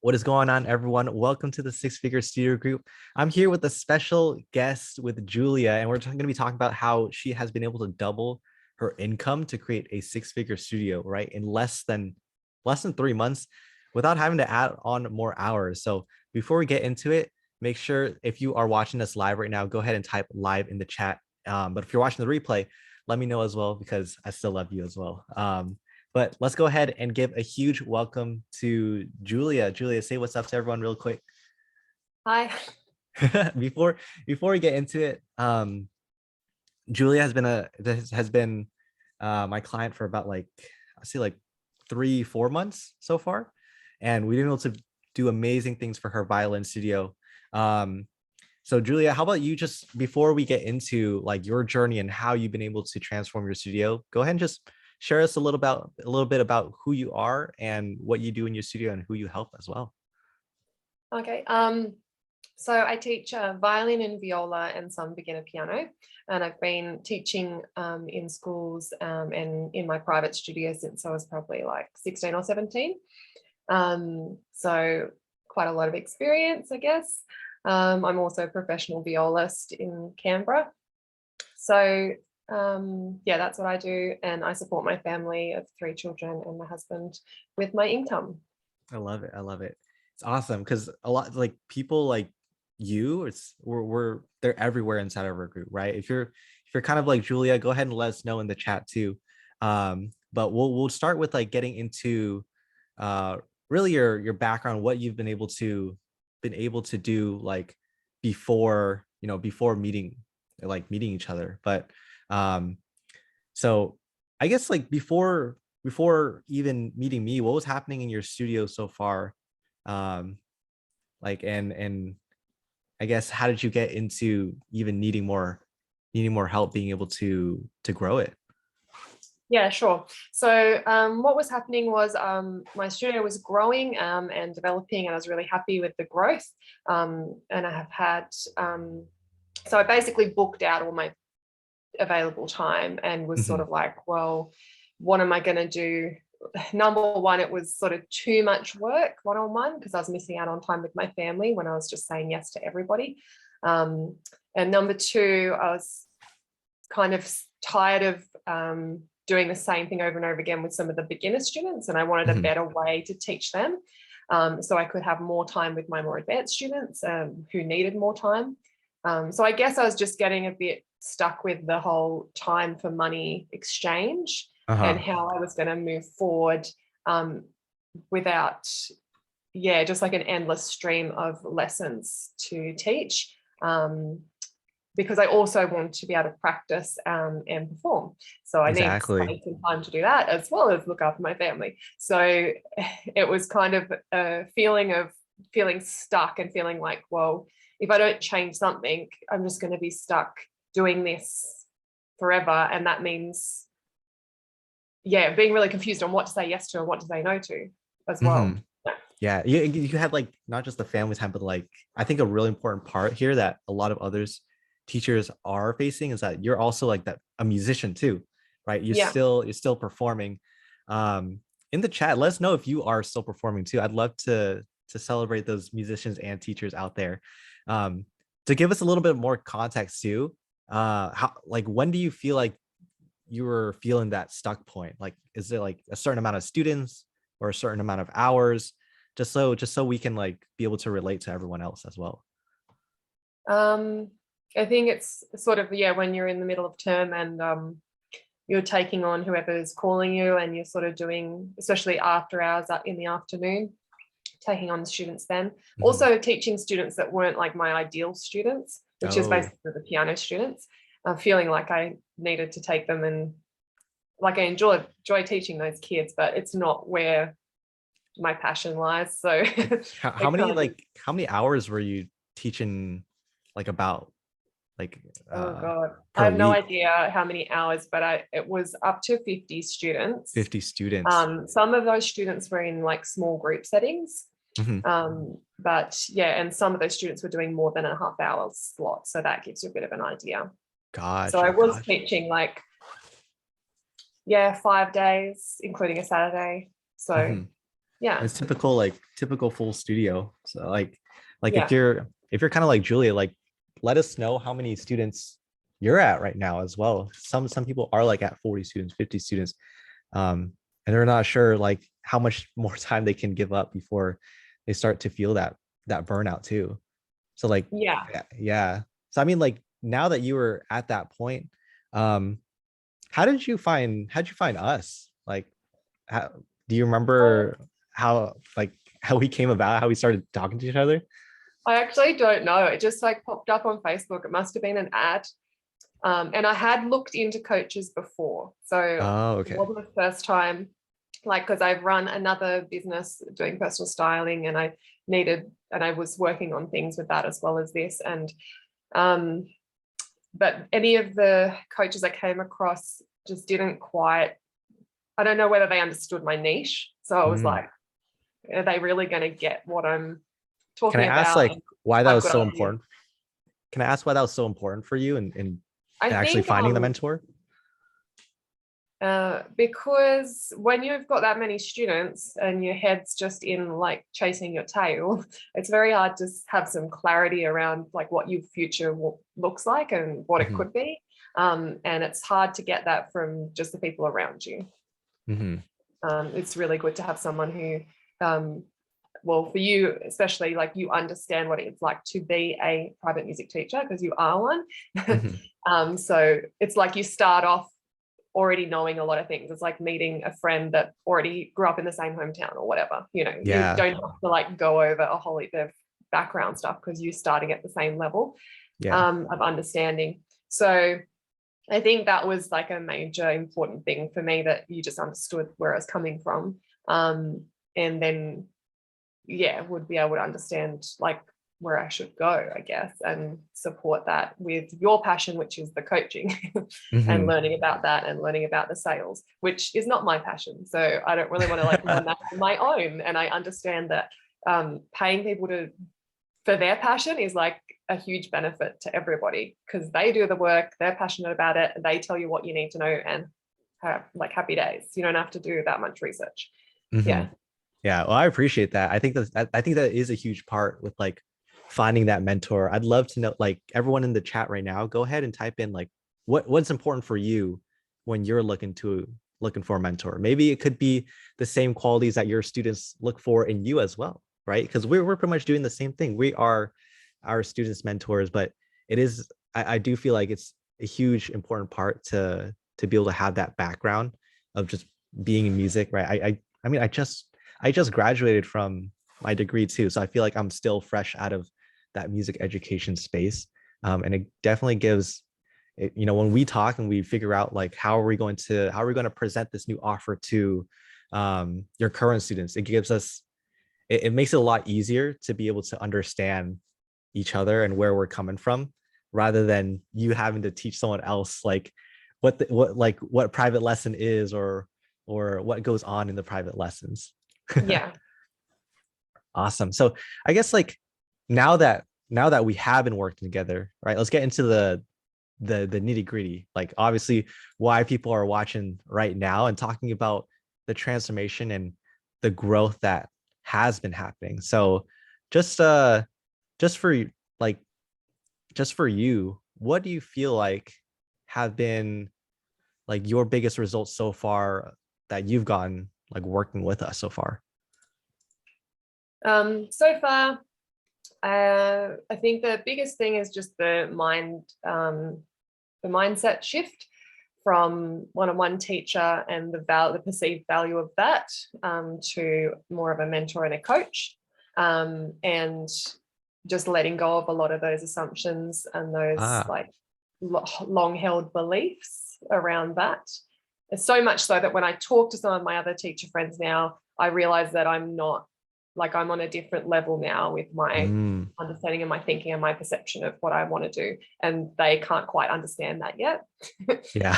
What is going on, everyone? Welcome to the Six Figure Studio Group. I'm here with a special guest with Julia, and we're going to be talking about how she has been able to double her income to create a six-figure studio, right, in less than 3 months, without having to add on more hours. So before we get into it, make sure if you are watching us live right now, go ahead and type live in the chat. But if you're watching the replay, let me know as well because I still love you as well. But let's go ahead and give a huge welcome to Julia. Julia, say what's up to everyone real quick. Hi. before before we get into it, Julia has been my client for about I see 3-4 months so far, and we've been able to do amazing things for her violin studio. So Julia, how about you, just before we get into your journey and how you've been able to transform your studio, go ahead and just share us a little bit about who you are and what you do in your studio and who you help as well. Okay. So I teach violin and viola and some beginner piano, and I've been teaching in schools and in my private studio since I was probably 16 or 17. So quite a lot of experience, I guess. I'm also a professional violist in Canberra. So yeah, that's what I do. And I support my family of 3 children and my husband with my income. I love it. I love it. It's awesome because a lot people like you, they're everywhere inside of our group, right? If you're kind of like Julia, go ahead and let us know in the chat too. But we'll start with getting into really your background, what you've been able to do before meeting each other. But so I guess before even meeting me, what was happening in your studio so far? And I guess how did you get into even needing more help being able to grow it? Yeah, sure. So what was happening was my studio was growing and developing, and I was really happy with the growth. And I have had, so I basically booked out all my available time and was sort of like, well, what am I going to do? Number one, it was sort of too much work one-on-one because I was missing out on time with my family when I was just saying yes to everybody. And number two, I was kind of tired of doing the same thing over and over again with some of the beginner students, and I wanted a better way to teach them, so I could have more time with my more advanced students who needed more time. So I guess I was just getting a bit stuck with the whole time for money exchange and how I was going to move forward without, just like an endless stream of lessons to teach. Because I also want to be able to practice and perform. So I need some time to do that as well as look after my family. So it was kind of a feeling of feeling stuck and feeling like, well, if I don't change something, I'm just going to be stuck doing this forever. And that means, being really confused on what to say yes to and what to say no to as well. Yeah, you had not just the family time, but I think a really important part here that a lot of others teachers are facing is that you're also a musician too, right? You're still performing. In the chat, let us know if you are still performing too. I'd love to celebrate those musicians and teachers out there. To give us a little bit more context too, how when do you feel like you were feeling that stuck point? Is it a certain amount of students or a certain amount of hours? Just so we can be able to relate to everyone else as well. I think it's sort of, when you're in the middle of term and you're taking on whoever's calling you, and you're sort of doing, especially after hours in the afternoon, taking on the students then. Also teaching students that weren't my ideal students, which is basically the piano students, feeling like I needed to take them, and I enjoy teaching those kids, but it's not where my passion lies. So how many hours were you teaching about? Oh God, I have no idea how many hours, but it was up to 50 students. 50 students. Some of those students were in small group settings. But and some of those students were doing more than a half-hour slot. So that gives you a bit of an idea. Gotcha. So I was teaching 5 days, including a Saturday. So Yeah. It's typical, like typical full studio. So like Yeah. if you're kind of like Julia, like let us know how many students you're at right now as well. Some people are like at 40 students, 50 students. And they're not sure like how much more time they can give up before they start to feel that burnout too. So like Yeah. yeah. So I mean like now that you were at that point, um, how'd you find us? Like how do you remember how like how we came about, how we started talking to each other? I actually don't know. It just like popped up on Facebook. It must have been an ad. And I had looked into coaches before. So Oh, it okay. wasn't the first time, like, because I've run another business doing personal styling and I was working on things with that as well as this. And, but any of the coaches I came across just didn't quite, I don't know whether they understood my niche. So I was Mm. like, are they really going to get what I'm Can I talking ask about? like And why that I've was got so ideas. important? Can I ask why that was so important for you I in actually think finding the mentor? because when you've got that many students and your head's just in like chasing your tail, it's very hard to have some clarity around like what your future looks like and what it Hmm. could be. And it's hard to get that from just the people around you. Hmm. It's really good to have someone who, well, for you especially, like you understand what it's like to be a private music teacher because you are one. Hmm. So it's like you start off already knowing a lot of things. It's like meeting a friend that already grew up in the same hometown or whatever. You know, you Yeah. don't have to like go over a whole heap of background stuff because you're starting at the same level Yeah. of understanding. So I think that was like a major important thing for me, that you just understood where I was coming from. And then, yeah, would be able to understand like where I should go, I guess, and support that with your passion, which is the coaching and Hmm. learning about that and learning about the sales, which is not my passion. So I don't really want to like learn that on my own. And I understand that paying people for their passion is like a huge benefit to everybody because they do the work, they're passionate about it, they tell you what you need to know, and have like happy days. You don't have to do that much research. Hmm. Yeah. Yeah, well, I appreciate that. I think that is a huge part with like finding that mentor. I'd love to know, like everyone in the chat right now, go ahead and type in like what's important for you when you're looking for a mentor. Maybe it could be the same qualities that your students look for in you as well, right? Because we're pretty much doing the same thing. We are our students' mentors, but it is I do feel like it's a huge important part to be able to have that background of just being in music, right? I mean I just graduated from my degree too, so I feel like I'm still fresh out of that music education space, and it definitely gives it, you know, when we talk and we figure out like how are we going to present this new offer to your current students, it gives us it makes it a lot easier to be able to understand each other and where we're coming from, rather than you having to teach someone else like what private lesson is or what goes on in the private lessons. Yeah. Awesome. So I guess like now that we have been working together, right? Let's get into the nitty gritty. Like obviously why people are watching right now and talking about the transformation and the growth that has been happening. So just just for like just for you, what do you feel like have been like your biggest results so far that you've gotten like working with us so far? So far, I think the biggest thing is just the mindset shift from one-on-one teacher and the perceived value of that, to more of a mentor and a coach, and just letting go of a lot of those assumptions and those Ah. like long-held beliefs around that. It's so much so that when I talk to some of my other teacher friends now, I realize that I'm not like I'm on a different level now with my Mm. understanding and my thinking and my perception of what I want to do. And they can't quite understand that yet. So Yeah.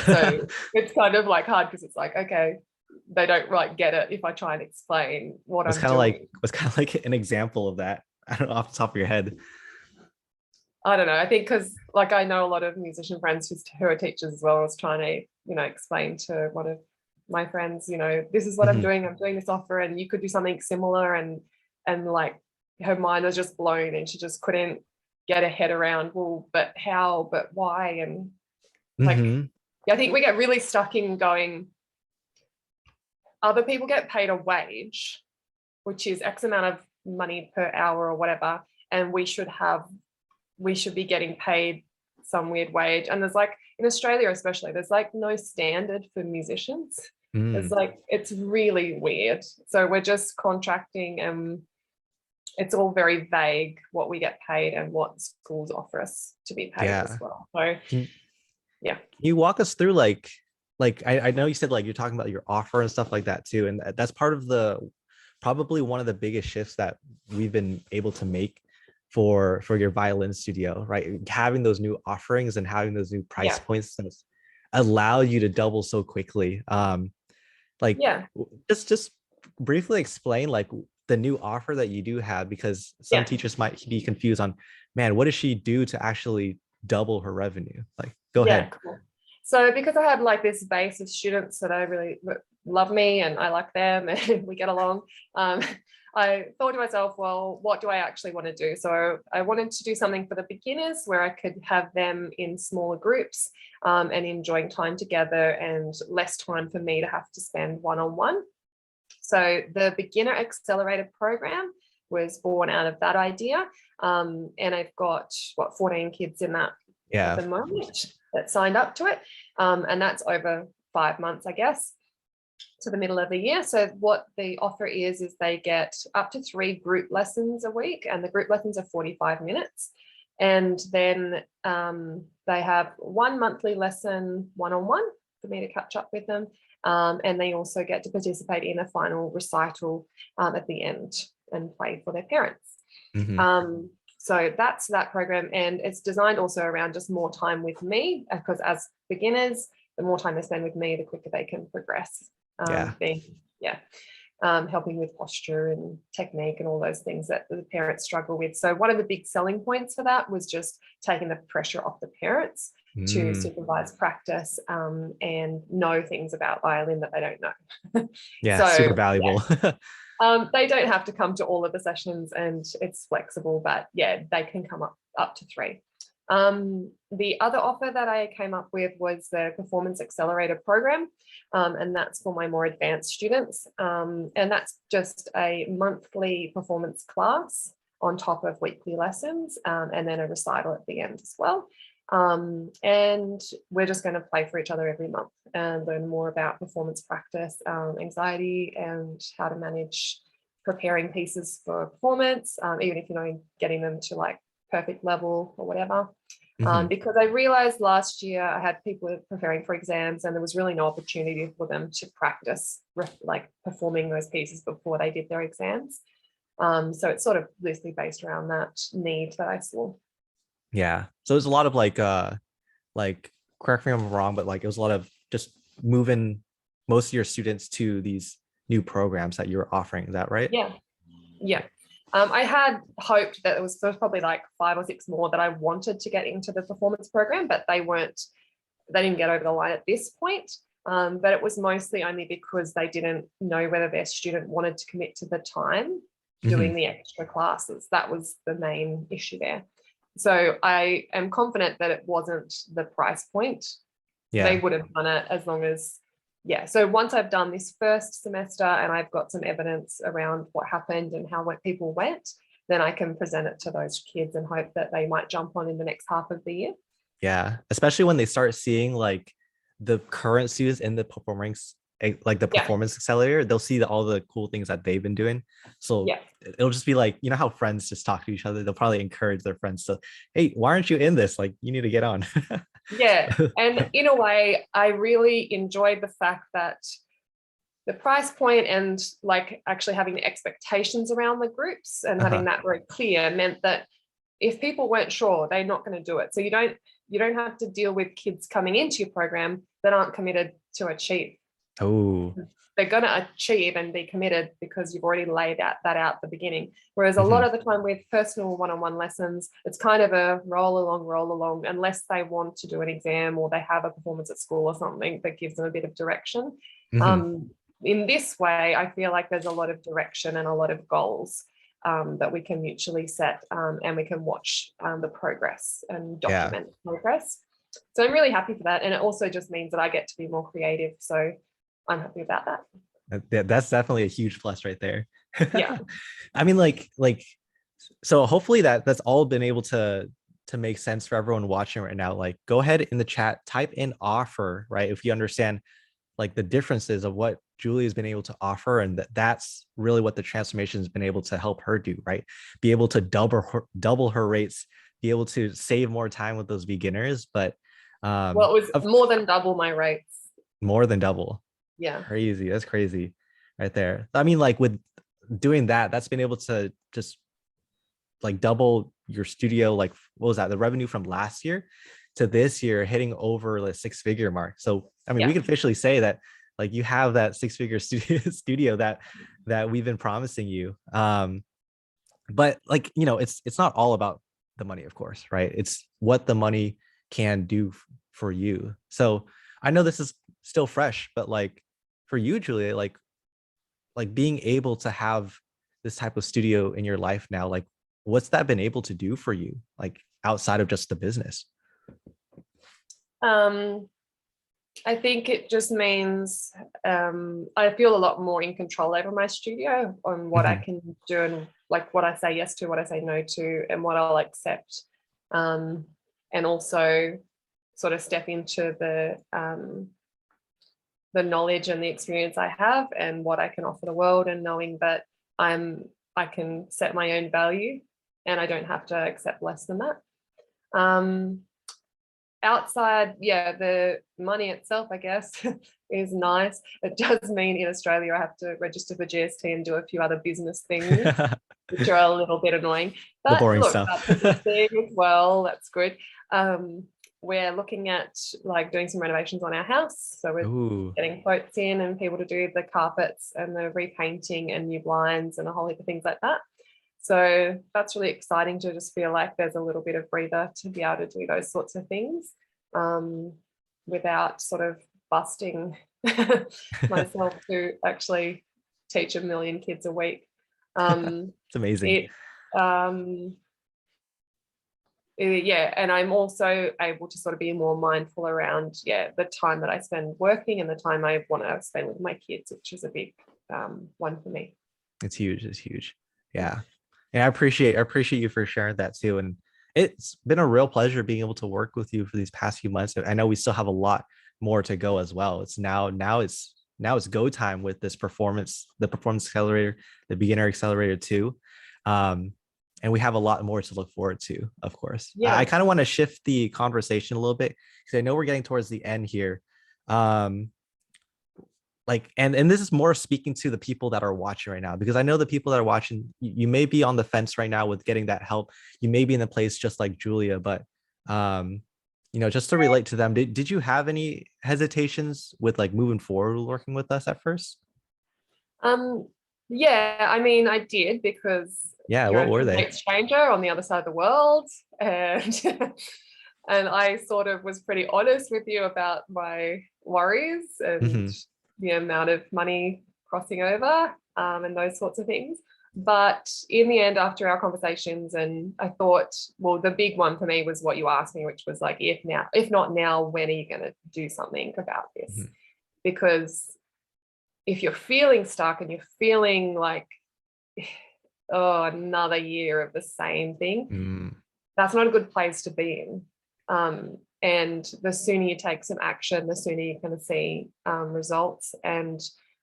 it's kind of like hard because it's like, okay, they don't like get it if I try and explain what I'm doing. what's kind of like an example of that? I don't know off the top of your head. I don't know. I think because like I know a lot of musician friends who are teachers as well. I was trying to, explain to one of my friends, you know, this is what I'm doing this offer, and you could do something similar. And like her mind was just blown, and she just couldn't get her head around, well, but how, but why? And like, I think we get really stuck in going, other people get paid a wage, which is X amount of money per hour or whatever, and we should be getting paid some weird wage. And there's like, in Australia especially, there's like no standard for musicians. It's like, it's really weird. So we're just contracting, and it's all very vague what we get paid and what schools offer us to be paid as well. So yeah. Can you walk us through like I know you said like you're talking about your offer and stuff like that too, and that's part of the probably one of the biggest shifts that we've been able to make for your violin studio, right? Having those new offerings and having those new price points that allow you to double so quickly. Just briefly explain like the new offer that you do have, because some teachers might be confused on, man, what does she do to actually double her revenue? Like, go ahead. Cool. So because I have like this base of students that I really love me and I like them and we get along, I thought to myself, well, what do I actually want to do? So I wanted to do something for the beginners where I could have them in smaller groups and enjoying time together, and less time for me to have to spend one-on-one. So the Beginner Accelerator program was born out of that idea. And I've got 14 kids in that at the moment that signed up to it. And that's over 5 months, I guess, to the middle of the year. So what the offer is they get up to 3 group lessons a week, and the group lessons are 45 minutes. And then they have 1 monthly lesson one-on-one for me to catch up with them. And they also get to participate in a final recital at the end and play for their parents. So that's that program, and it's designed also around just more time with me, because as beginners, the more time they spend with me, the quicker they can progress. Helping with posture and technique and all those things that the parents struggle with. So one of the big selling points for that was just taking the pressure off the parents to supervise practice and know things about violin that they don't know. Super valuable. They don't have to come to all of the sessions, and it's flexible, but they can come up to 3. The other offer that I came up with was the Performance Accelerator program, and that's for my more advanced students. And that's just a monthly performance class on top of weekly lessons, and then a recital at the end as well. And we're just going to play for each other every month and learn more about performance practice, anxiety, and how to manage preparing pieces for performance, even if you're not getting them to like perfect level or whatever. Because I realized last year I had people preparing for exams, and there was really no opportunity for them to practice like performing those pieces before they did their exams. So it's sort of loosely based around that need that I saw. Yeah. So there's a lot of like correct me if I'm wrong, but like it was a lot of just moving most of your students to these new programs that you're offering. Is that right? Yeah. I had hoped that there was probably like 5 or 6 more that I wanted to get into the performance program, but they didn't get over the line at this point. But it was mostly only because they didn't know whether their student wanted to commit to the time doing the extra classes. That was the main issue there. So I am confident that it wasn't the price point. They would have done it as long as, So once I've done this first semester and I've got some evidence around what happened and how people went, then I can present it to those kids and hope that they might jump on in the next half of the year. Yeah, especially when they start seeing like the current students in the performance, like the performance accelerator, they'll see all the cool things that they've been doing. So it'll just be like, you know how friends just talk to each other, they'll probably encourage their friends to, hey, why aren't you in this? Like, you need to get on. And in a way, I really enjoyed the fact that the price point and like actually having the expectations around the groups and having that very clear meant that if people weren't sure, they're not going to do it. So you don't have to deal with kids coming into your program that aren't committed to achieve. They're going to achieve and be committed because you've already laid that out at the beginning. Whereas a lot of the time with personal one-on-one lessons, it's kind of a roll along, unless they want to do an exam or they have a performance at school or something that gives them a bit of direction. Mm-hmm. In this way, I feel like there's a lot of direction and a lot of goals that we can mutually set, and we can watch the progress and Yeah. document progress. So I'm really happy for that. And it also just means that I get to be more creative. So I'm happy about that. That's definitely a huge plus right there. Yeah. I mean, so hopefully that's all been able to make sense for everyone watching right now. Like, go ahead in the chat, type in offer, right? If you understand like the differences of what Julie has been able to offer, and that's really what the transformation has been able to help her do, right? Be able to double her rates, be able to save more time with those beginners, but Well, it was more than double my rates. more than double. Yeah. Crazy. That's crazy right there. I mean, like with doing that, that's been able to just like double your studio. Like, what was that? The revenue from last year to this year hitting over the 6-figure mark. So, I mean, we can officially say that like you have that 6-figure studio that we've been promising you. But like, it's not all about the money, of course, right? It's what the money can do for you. So I know this is still fresh, but like for you, Julia, like being able to have this type of studio in your life now, like what's that been able to do for you, like outside of just the business? I think it just means I feel a lot more in control over my studio on what I can do and like what I say yes to, what I say no to, and what I'll accept. And also sort of step into the knowledge and the experience I have and what I can offer the world, and knowing that I can set my own value and I don't have to accept less than that. Outside, the money itself, I guess, is nice. It does mean in Australia I have to register for GST and do a few other business things, which are a little bit annoying. The But boring look, stuff. that's a thing as well. That's good. We're looking at like doing some renovations on our house. So we're getting quotes in and people to do the carpets and the repainting and new blinds and a whole heap of things like that. So that's really exciting to just feel like there's a little bit of breather to be able to do those sorts of things without sort of busting myself to actually teach 1 million kids a week. It's amazing. And I'm also able to sort of be more mindful around the time that I spend working and the time I want to spend with my kids, which is a big one for me. It's huge. Yeah. And I appreciate you for sharing that too. And it's been a real pleasure being able to work with you for these past few months. I know we still have a lot more to go as well. It's now it's go time with this the performance accelerator, the beginner accelerator too. And we have a lot more to look forward to, of course. Yeah. I kind of want to shift the conversation a little bit because I know we're getting towards the end here. And this is more speaking to the people that are watching right now, because I know the people that are watching, you may be on the fence right now with getting that help. You may be in a place just like Julia, but just to relate to them, did you have any hesitations with like moving forward working with us at first? I mean, I did, because what were they? A stranger on the other side of the world, and and I sort of was pretty honest with you about my worries and the amount of money crossing over and those sorts of things. But in the end, after our conversations, and I thought, well, the big one for me was what you asked me, which was like, if not now, when are you going to do something about this? Because if you're feeling stuck and you're feeling like, oh, another year of the same thing, that's not a good place to be in. And the sooner you take some action, the sooner you're going to see results. And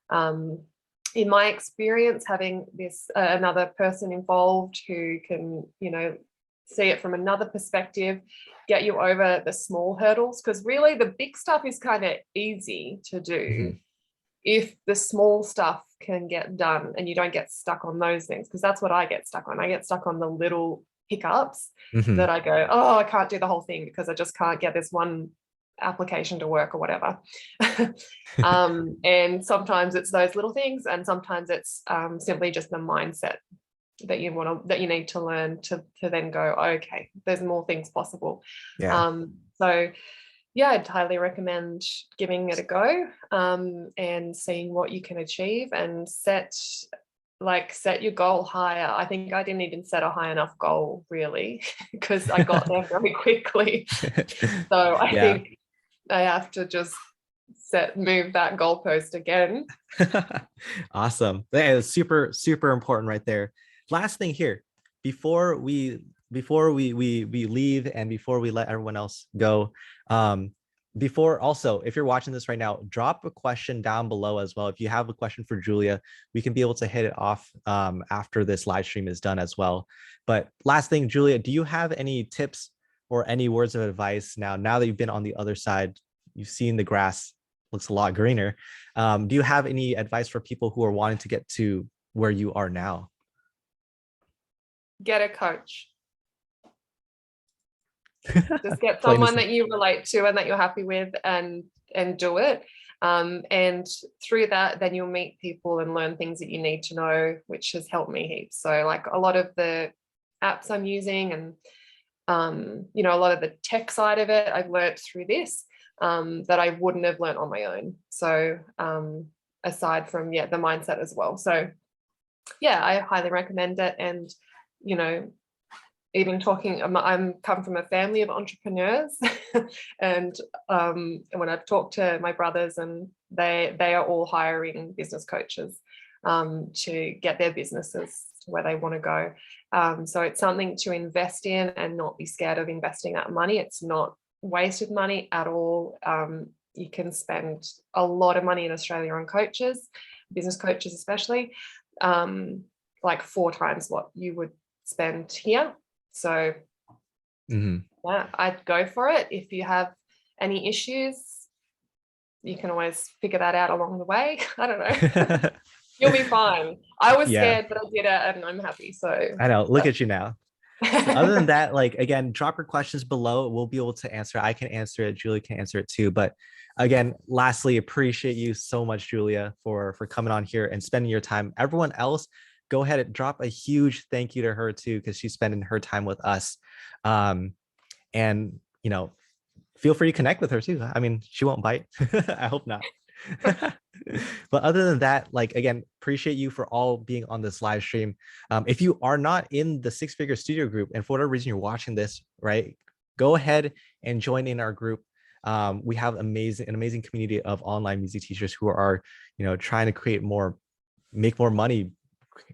in my experience, having this another person involved who can, see it from another perspective, get you over the small hurdles, because really the big stuff is kind of easy to do if the small stuff can get done and you don't get stuck on those things, because that's what I get stuck on. I get stuck on the little hiccups that I go, oh, I can't do the whole thing because I just can't get this one application to work or whatever. And sometimes it's those little things, and sometimes it's simply just the mindset that you need to learn to then go, okay, there's more things possible. So yeah, I'd highly recommend giving it a go, and seeing what you can achieve, and set your goal higher. I think I didn't even set a high enough goal really because I got there very quickly. So I Yeah. think I have to just move that goalpost again. Awesome. That is super, super important right there. Last thing here, before we leave and before we let everyone else go, before also, if you're watching this right now, drop a question down below as well. If you have a question for Julia, we can be able to hit it off after this live stream is done as well. But last thing, Julia, do you have any tips or any words of advice now that you've been on the other side, you've seen the grass looks a lot greener. Do you have any advice for people who are wanting to get to where you are now? Get a coach. Just get Plain someone that you relate to and that you're happy with, and do it. And through that, then you'll meet people and learn things that you need to know, which has helped me heaps. So like a lot of the apps I'm using, and a lot of the tech side of it, I've learned through this, that I wouldn't have learned on my own. So aside from the mindset as well. So yeah, I highly recommend it. And even talking, I'm come from a family of entrepreneurs, and when I've talked to my brothers, and they are all hiring business coaches to get their businesses to where they want to go. So it's something to invest in and not be scared of investing that money. It's not wasted money at all. You can spend a lot of money in Australia on coaches, business coaches especially, like 4 times what you would spend here. So yeah, I'd go for it. If you have any issues, you can always figure that out along the way. I don't know. You'll be fine. I was scared, but I did it, and I'm happy. So I know. Look at you now. So other than that, like, again, drop your questions below. We'll be able to answer. I can answer it. Julie can answer it too. But again, lastly, appreciate you so much, Julia, for coming on here and spending your time. Everyone else, go ahead and drop a huge thank you to her too, because she's spending her time with us. And feel free to connect with her too. I mean, she won't bite. I hope not. But other than that, like, again, appreciate you for all being on this live stream. If you are not in the Six Figure Studio group, and for whatever reason you're watching this, right, go ahead and join in our group. We have an amazing community of online music teachers who are trying to make more money,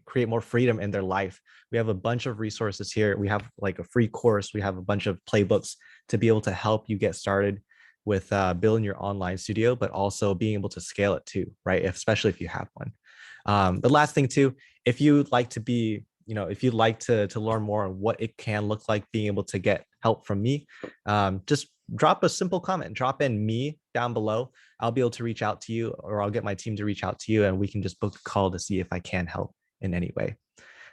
create more freedom in their life. We have a bunch of resources here. We have like a free course. We have a bunch of playbooks to be able to help you get started with building your online studio, but also being able to scale it too, right? Especially if you have one. The last thing too, if you'd like to if you'd like to learn more on what it can look like being able to get help from me, just drop a simple comment, drop in me down below. I'll be able to reach out to you, or I'll get my team to reach out to you, and we can just book a call to see if I can help in any way.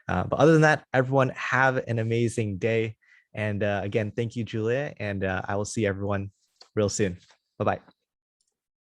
But other than that, everyone have an amazing day. And again, thank you, Julia. And I will see everyone real soon. Bye-bye.